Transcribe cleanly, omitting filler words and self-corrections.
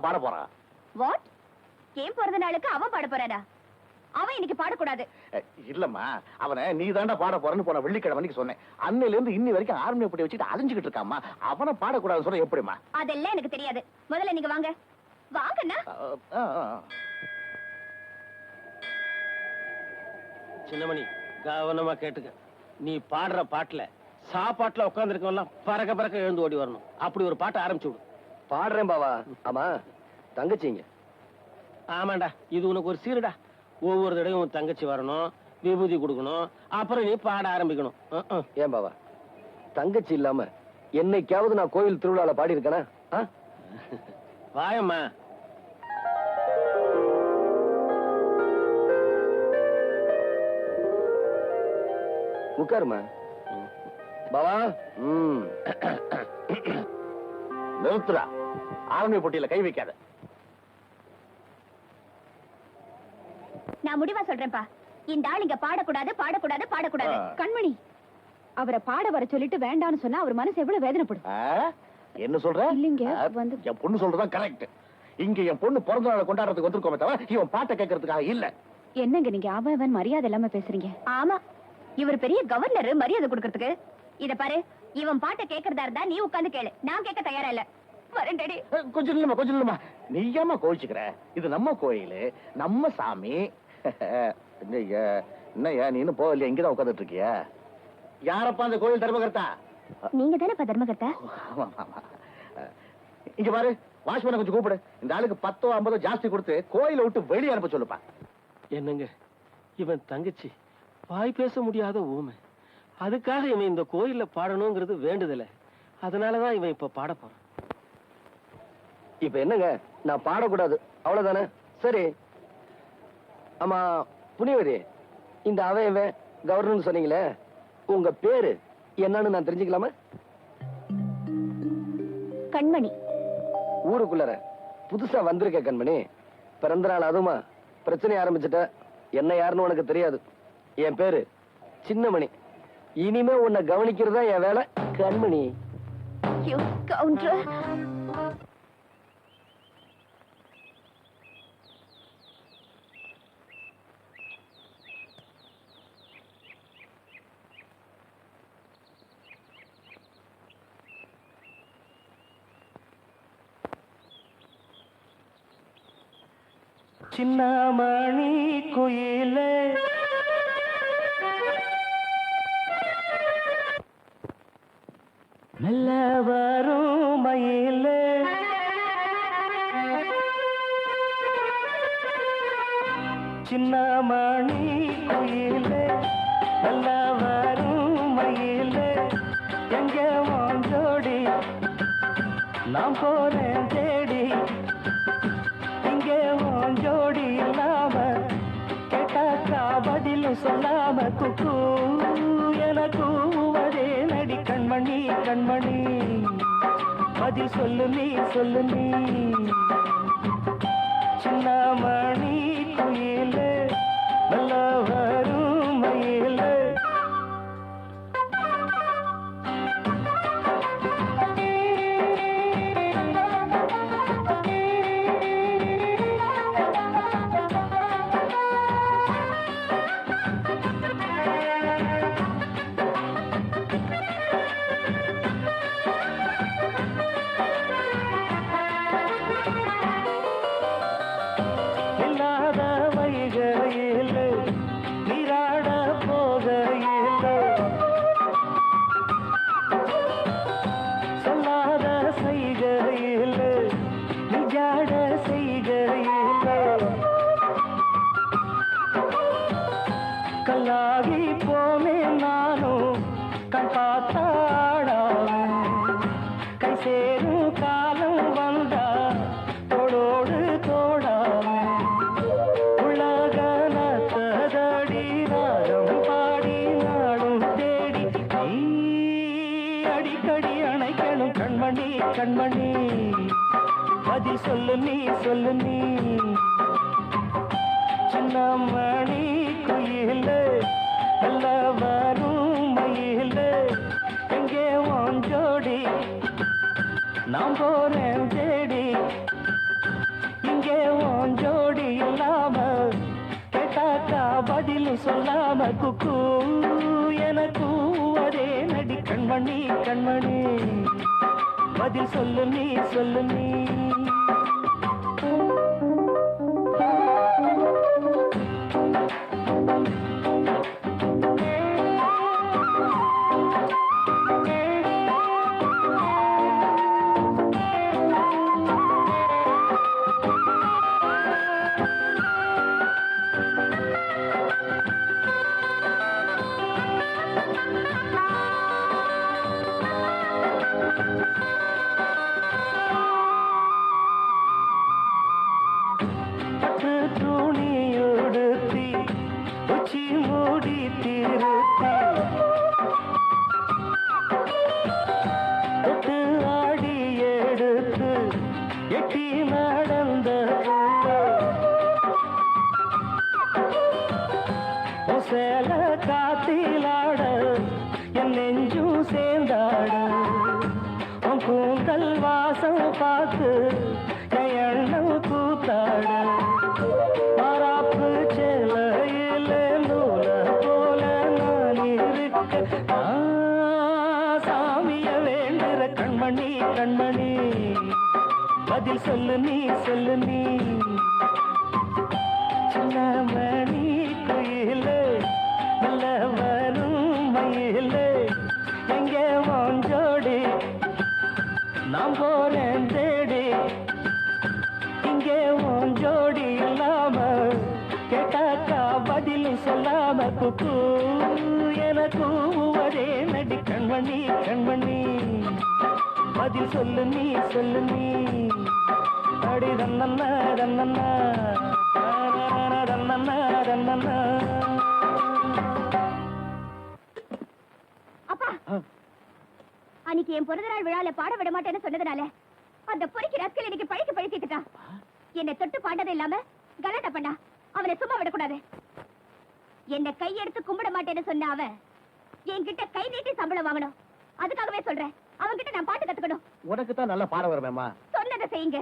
பாட போறான். What? Game பிறந்த நாளுக்கு அவன் பாட போறானா? அவன் இன்னைக்கு பாடக்கூடாது. இல்லம்மா, அவனை நீ தாண்டா பாட போறன்னு போன வெள்ளிக்கிழமைக்கு சொன்னேன். அன்னையில இருந்து இன்னி வரைக்கும் ஹார்மோனியம் போட்டு வச்சுட்டு அலைஞ்சுக்கிட்டு இருக்காமா. அவனை பாடக்கூடாதுன்னு சொல்ல எப்படிமா? அதெல்லாம் எனக்கு தெரியாது. முதல்ல நீங்க வாங்க. வாங்கண்ணா. சின்னமணி, கவனமா கேட்டுக்க. நீ பாடுற பாட்டுல சாப்பாட்டுல உட்கார்ந்து இருக்கவெல்லாம் பறக்க பறக்க எழுந்து ஓடி வரணும். அப்படி ஒரு பாட்டை ஆரம்பிச்சு விடு. பாடுறேன் பாவா. ஆமா, தங்கச்சிங்க. ஆமாண்டா, இது உனக்கு ஒரு சீருடா. ஒவ்வொரு தடையும் உன் தங்கச்சி வரணும், விபூதி கொடுக்கணும், அப்புறம் நீ பாட ஆரம்பிக்கணும். ஏன் பாவா, தங்கச்சி இல்லாம என்னைக்காவது நான் கோயில் திருவிழால பாடி இருக்கேனா? வாயம்மா. உட்காருமா. பாவா. நிறுத்துறா. ஹார்மோனிய போட்டியில கை வைக்காத. நான் முடிவா சொல்றேன்ப்பா. இந்த ஆள் இங்க பாடக்கூடாது பாடக்கூடாது பாடக்கூடாது. கண்மணி, அவரை பாட வர சொல்லிட்டு வேண்டான்னு சொன்னா அவர் மனசு எவ்வளவு வேதனைப்படும். என்ன சொல்ற? இல்லைங்க, என் பொண்ணு சொல்றதுதான் கரெக்ட். இங்க என் பொண்ணு பிறந்த நாளை கொண்டாடுறதுக்கு வந்திருக்கோமே தவிர இவன் பாட்டை கேட்கறதுக்காக இல்ல. என்னங்க நீங்க அவன் மரியாதை இல்லாம பேசுறீங்க? ஆமா, இவர் பெரிய கவர்னர், மரியாதை கொடுக்கறதுக்கு. இத பாரு, இவன் பாட்டை கேட்கறதா இருந்தா நீ உட்கார்ந்து கேளு. நான் கேட்க தயாரா இல்ல. வரேன்டடி. கொஞ்சம் இல்லம்மா, கொஞ்சம் இல்லம்மா. நீ ஏமா கோவிச்சுக்கிற? இது நம்ம கோயில், நம்ம சாமி. என்னய்யா நீ இன்னும் போகலையா? இங்கதான் உட்காந்துட்டு இருக்கியா? யாரப்பா அந்த கோயில் தர்மகர்த்தா? நீங்க தானே தர்மகர்த்தா? இங்க பாரு, வாட்ச்மேனை கொஞ்சம் கூப்பிடு. இந்த ஆளுக்கு 10 50 ஜாஸ்தி கொடுத்து கோயிலை விட்டு வெளியே அனுப்ப சொல்லுப்பா. என்னங்க, இவன் தங்கச்சி வாய் பேச முடியாத ஊமை. அதுக்காக இவன் இந்த கோயில்ல பாடணுங்கிறது வேண்டுதல. அதனாலதான் இவன் இப்ப பாட போறான். இப்ப என்னங்க, நான் பாடக்கூடாது அவ்வளவுதானே? சரி. ஆமா புனிவரி, இந்த அவன் கவர்னர் சொன்னீங்களே, உங்க பேரு என்னன்னு நான் தெரிஞ்சுக்கலாமா? கண்மணி. ஊருக்குள்ளார புதுசா வந்திருக்க கண்மணி. பிறந்த நாள் அதுமா பிரச்சனை ஆரம்பிச்சுட்ட. என்ன யாருன்னு உனக்கு தெரியாது. என் பேரு சின்னமணி. இனிமே உன்னை கவனிக்கிறதா என் வேலை கண்மணி. சின்னமணி குயிலே மெல்ல வரும் மயிலே சின்னமணி குயிலே மெல்ல வரும் மயிலே எங்க வாஞ்சோடி நான் போறேன் தேடி. இங்கே ஜோடி இல்லாம கேட்டாக்கா பதிலும் சொல்லாம குக்கு என கூவதே நடி கண்மணி கண்மணி. பதில் சொல்லு நீ சொல்லு நீ. சின்னமணி குயிலே நல்ல வரும் மயிலே. கல்லாகி போனே நானும் கண் பார்த்தாடா. கை சேரும் காலம் வந்தா தோளோடு தோடாமே. உலகன ததடி ராகம் பாடி நாடும் தேடி நீ அடிக்கடி அணைக்கணும் கண்மணி கண்மணி. பதில் சொல்லு நீ சொல்லு நீ. சின்னமணி குயிலே நல்ல வரும் மயிலே எங்கே வாஞ்சோடி நான் போறேன் தேடி. சொல்லாம குக்கு என கூவதே நடி கண்மணி கண்மணி பதில் சொல்லு நீ சொல்லு நீ பட்டு துணியுடுத்தி உச்சி மூடி திருத்தி தொட்டு ஆடி எடுத்து எட்டி நடந்த சேல காத்திலாட என் நெஞ்சும் சேர்ந்தாட உன் கூந்தல் வாசம் பார்த்து என் எண்ணம் கூத்தாட மாறாப்பு செலையில நூல போல நான் இருக்க சாமிய வேண்டுற கண்மணி கண்மணி பதில் சொல்லு நீ சொல்லு நீ சின்ன மணி குயிலே நல்ல வரும் மயிலே எங்கே மோஞ்சோடி நாம் போறேன் தேடி இங்கே மோஞ்சோடி இல்லாம கேட்டாக்கா பதிலும் சொல்லாம குக்கு என கூவதே நடி கண்மணி கண்மணி பதில் சொல்லு நீ சொல்லு நீ அடி தன்னண்ணா தன்னண்ணா தன்னண்ணா தன்னண்ணா அப்பா அன்னைக்கு என் பிறந்த நாள் விழால பாட விட மாட்டேன்னு சொன்னதுனால அந்த பொறுக்கி ரஸ்கல் இன்னைக்கு பழிக்கு பழிக்கிட்டான். என்னை தொட்டு பாண்டது இல்லாம கலாட்டா பண்ணா. அவனை சும்மா விடக்கூடாது. என்னை கையெடுத்து கும்பிட மாட்டேன்னு சொன்ன அவன் என்கிட்ட கை நீட்டி சம்பளம் வாங்கணும். அதுக்காகவே சொல்றேன், அவன்கிட்ட நான் பாட்டு கத்துக்கணும். உனக்கு தான் நல்லா பாட வருமேம்மா. சொன்னதை செய்யுங்க.